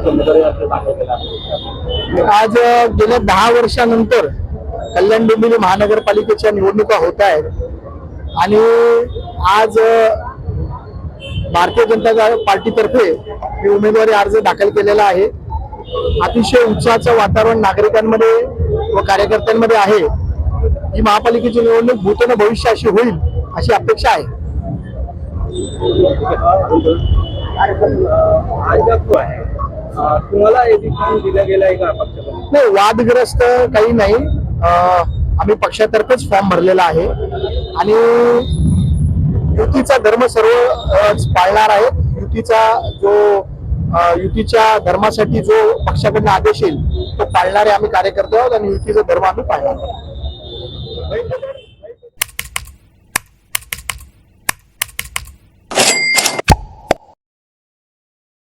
उमेदवारी अर्ज दाखल केला आहे? आज गेल्या 10 वर्षानंतर कल्याण डोंबिवली महानगरपालिकेच्या निवडणुका होत आहेत आणि आज भारतीय जनता पार्टीतर्फे मी उमेदवारी अर्ज दाखल केलेला आहे। अतिशय उत्साहाचं वातावरण नागरिकांमध्ये व कार्यकर्त्यांमध्ये आहे। ही महापालिकेची निवडणूक भूतन भविष्य अशी होईल अशी अपेक्षा आहे। तुम्हाला एबी फॉर्म दिला गेला आहे का पक्षाकडून? नाही, वादग्रस्त काही नाही। आम्ही पक्षातर्फेच फॉर्म भरलेला आहे आणि युतीचा धर्म सर्व पाळणार आहे। युतीच्या धर्मासाठी जो पक्षाकडून आदेश येईल तो पाळणारे आम्ही कार्यकर्ते आहोत आणि युतीचा धर्म आम्ही पाळणार आहोत।